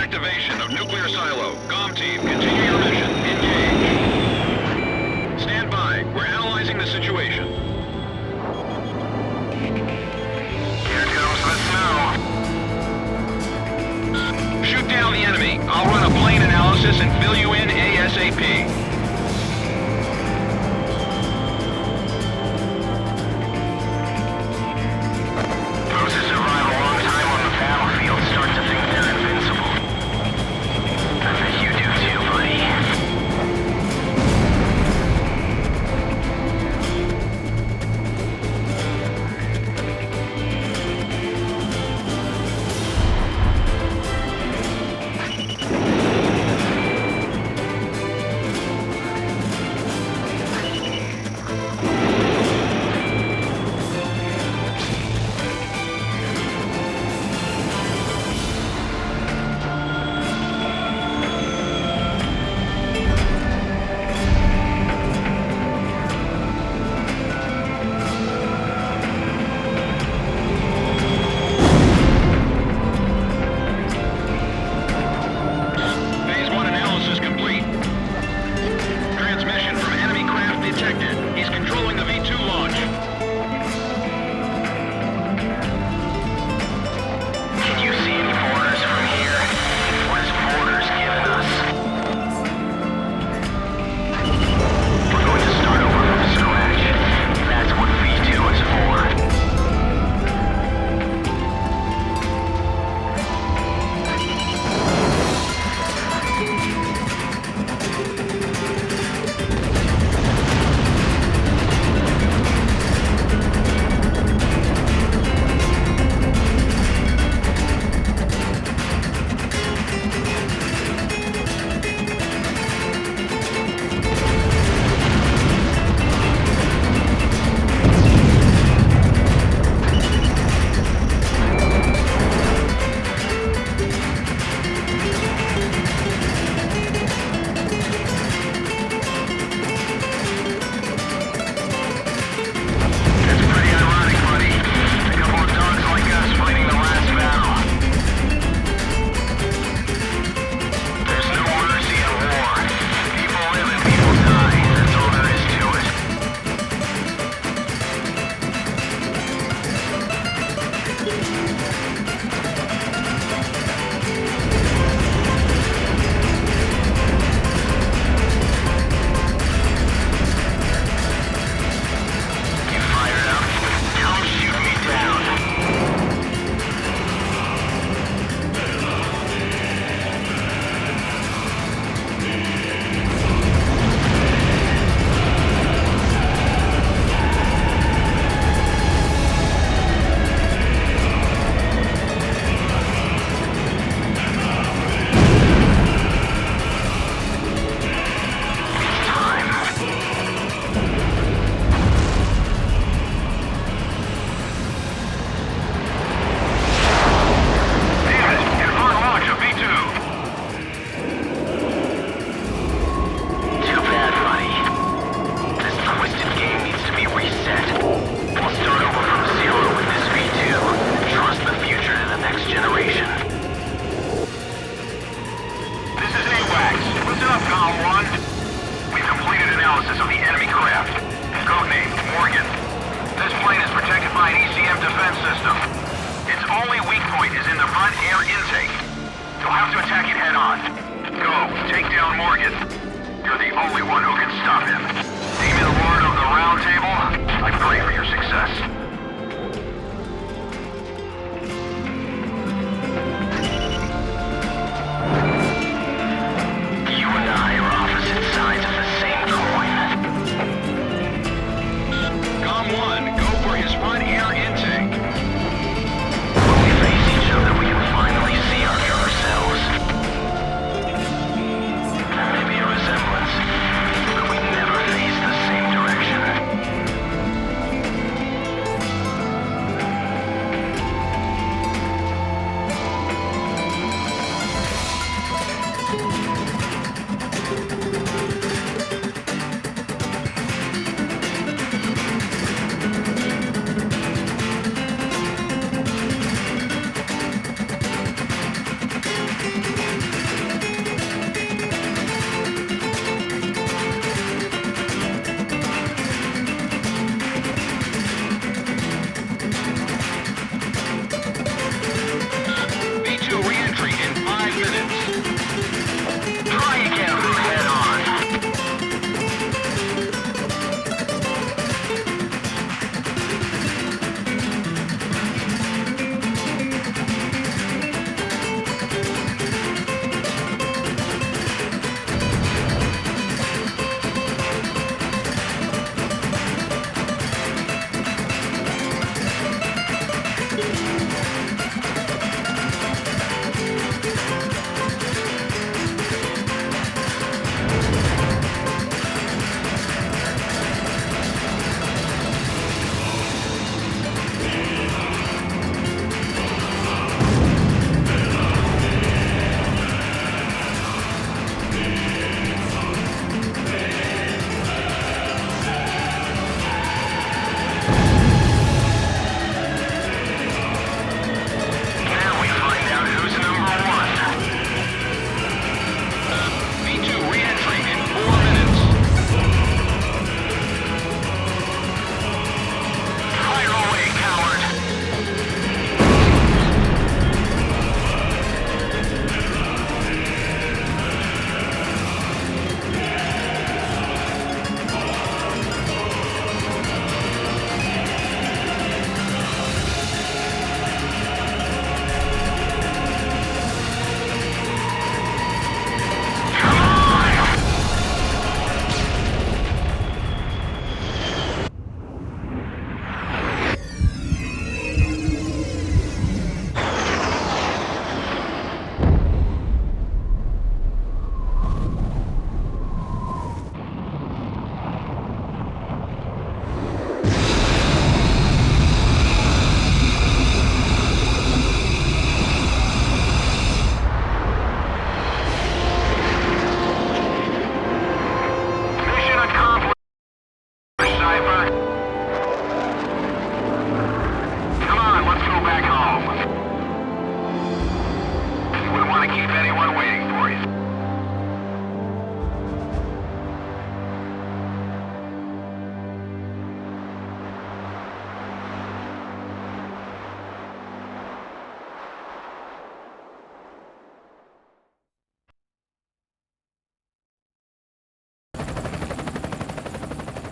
Activation of nuclear silo. COM team, continue your mission. Engage. Stand by. We're analyzing the situation. Here comes the snow. Shoot down the enemy. I'll run a plane analysis and fill you in ASAP.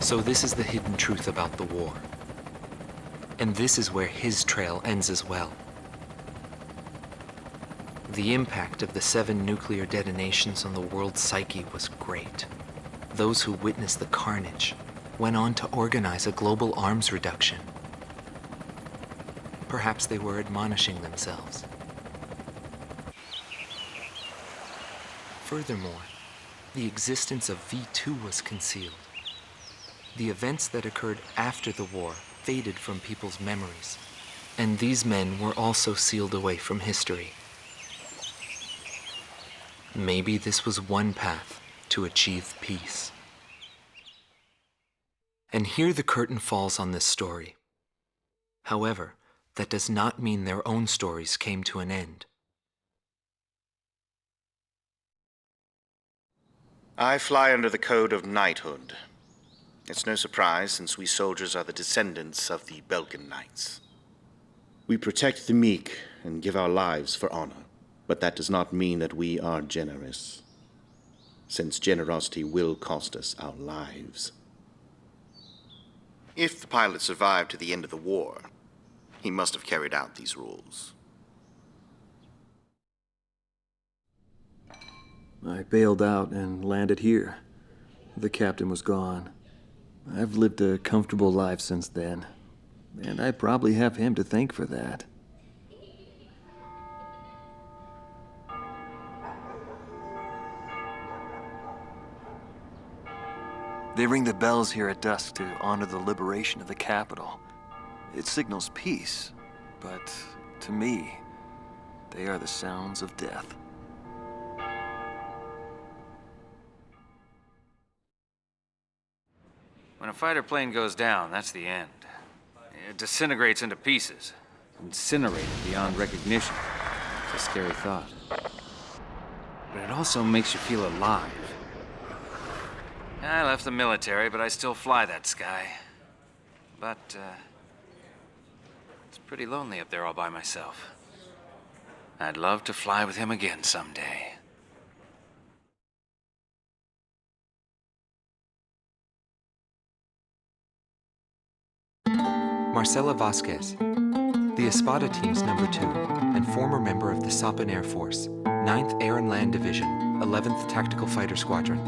So this is the hidden truth about the war. And this is where his trail ends as well. The impact of the 7 nuclear detonations on the world's psyche was great. Those who witnessed the carnage went on to organize a global arms reduction. Perhaps they were admonishing themselves. Furthermore, the existence of V2 was concealed. The events that occurred after the war faded from people's memories, and these men were also sealed away from history. Maybe this was one path to achieve peace. And here the curtain falls on this story. However, that does not mean their own stories came to an end. I fly under the code of knighthood. It's no surprise, since we soldiers are the descendants of the Belgian Knights. We protect the meek and give our lives for honor, but that does not mean that we are generous, since generosity will cost us our lives. If the pilot survived to the end of the war, he must have carried out these rules. I bailed out and landed here. The captain was gone. I've lived a comfortable life since then, and I probably have him to thank for that. They ring the bells here at dusk to honor the liberation of the capital. It signals peace, but to me, they are the sounds of death. When a fighter plane goes down, that's the end. It disintegrates into pieces. Incinerated beyond recognition. It's a scary thought. But it also makes you feel alive. I left the military, but I still fly that sky. But, it's pretty lonely up there all by myself. I'd love to fly with him again someday. Marcela Vasquez, the Espada team's number 2 and former member of the Sapan Air Force, 9th Air and Land Division, 11th Tactical Fighter Squadron.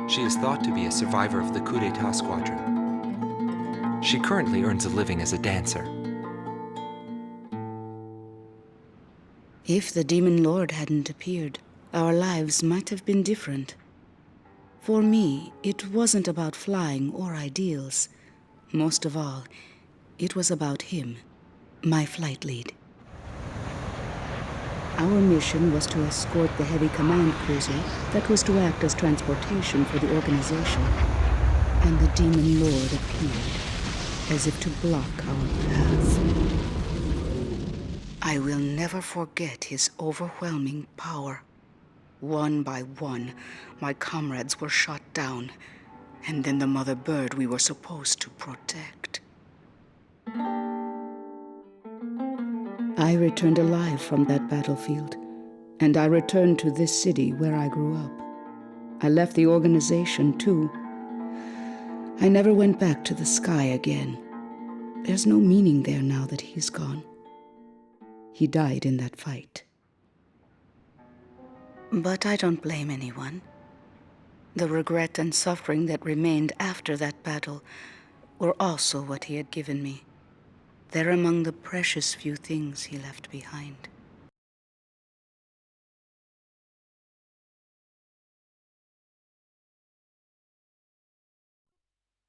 She is thought to be a survivor of the Coup d'etat squadron. She currently earns a living as a dancer. If the Demon Lord hadn't appeared, our lives might have been different. For me, it wasn't about flying or ideals. Most of all, it was about him, my flight lead. Our mission was to escort the heavy command cruiser that was to act as transportation for the organization. And the Demon Lord appeared, as if to block our path. I will never forget his overwhelming power. One by one, my comrades were shot down, and then the mother bird we were supposed to protect. I returned alive from that battlefield, and I returned to this city where I grew up. I left the organization, too. I never went back to the sky again. There's no meaning there now that he's gone. He died in that fight. But I don't blame anyone. The regret and suffering that remained after that battle were also what he had given me. They're among the precious few things he left behind.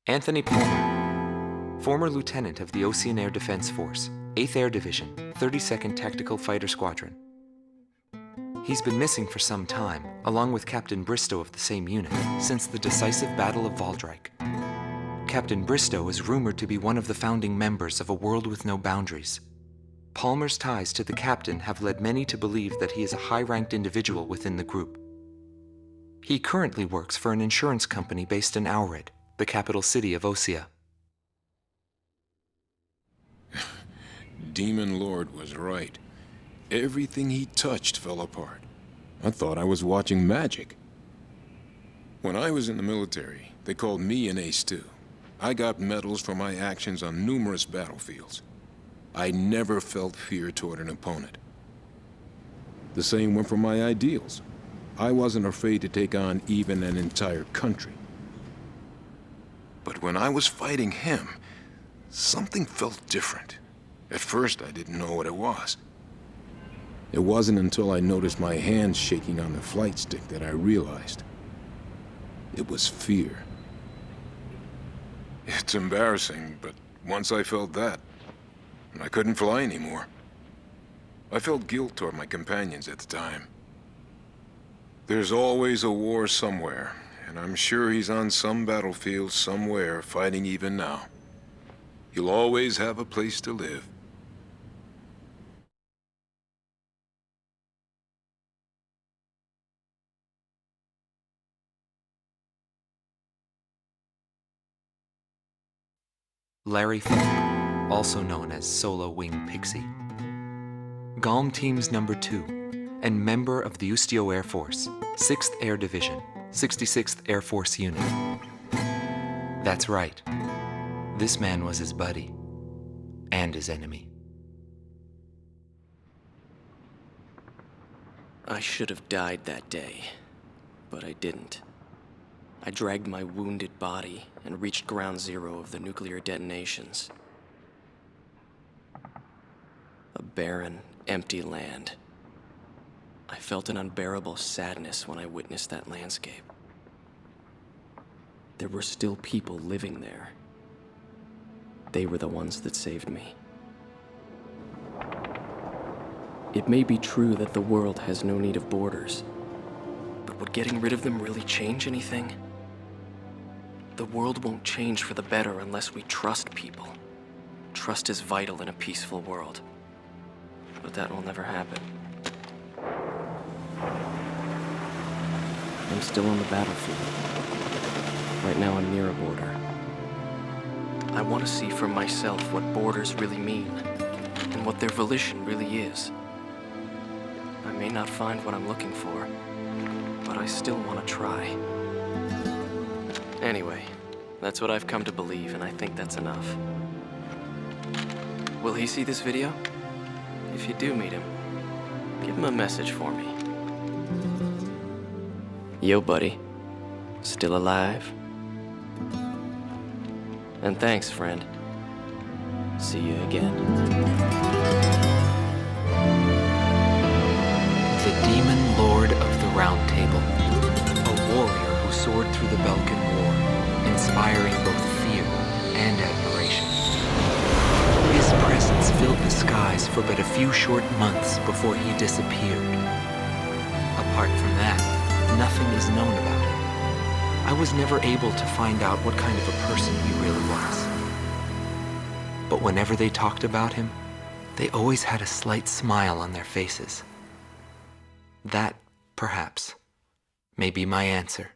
Anthony Palmer, former lieutenant of the Ocean Air Defense Force, 8th Air Division, 32nd Tactical Fighter Squadron. He's been missing for some time, along with Captain Bristow of the same unit, since the decisive Battle of Valdreich. Captain Bristow is rumored to be one of the founding members of A World with No Boundaries. Palmer's ties to the captain have led many to believe that he is a high-ranked individual within the group. He currently works for an insurance company based in Aurid, the capital city of Osea. Demon Lord was right. Everything he touched fell apart. I thought I was watching magic. When I was in the military, they called me an ace too. I got medals for my actions on numerous battlefields. I never felt fear toward an opponent. The same went for my ideals. I wasn't afraid to take on even an entire country. But when I was fighting him, something felt different. At first, I didn't know what it was. It wasn't until I noticed my hands shaking on the flight stick that I realized. It was fear. It's embarrassing, but once I felt that, I couldn't fly anymore. I felt guilt toward my companions at the time. There's always a war somewhere, and I'm sure he's on some battlefield somewhere fighting even now. He'll always have a place to live. Larry Falk, also known as Solo Wing Pixie. GALM Team's number 2, and member of the Ustio Air Force, 6th Air Division, 66th Air Force Unit. That's right. This man was his buddy, and his enemy. I should have died that day, but I didn't. I dragged my wounded body and reached ground zero of the nuclear detonations. A barren, empty land. I felt an unbearable sadness when I witnessed that landscape. There were still people living there. They were the ones that saved me. It may be true that the world has no need of borders, but would getting rid of them really change anything? The world won't change for the better unless we trust people. Trust is vital in a peaceful world. But that will never happen. I'm still on the battlefield. Right now I'm near a border. I want to see for myself what borders really mean, and what their volition really is. I may not find what I'm looking for, but I still want to try. Anyway, that's what I've come to believe, and I think that's enough. Will he see this video? If you do meet him, give him a message for me. Yo, buddy. Still alive? And thanks, friend. See you again. The Demon Lord of the Round Table. A warrior who soared through the Balkan War, inspiring both fear and admiration. His presence filled the skies for but a few short months before he disappeared. Apart from that, nothing is known about him. I was never able to find out what kind of a person he really was. But whenever they talked about him, they always had a slight smile on their faces. That, perhaps, may be my answer.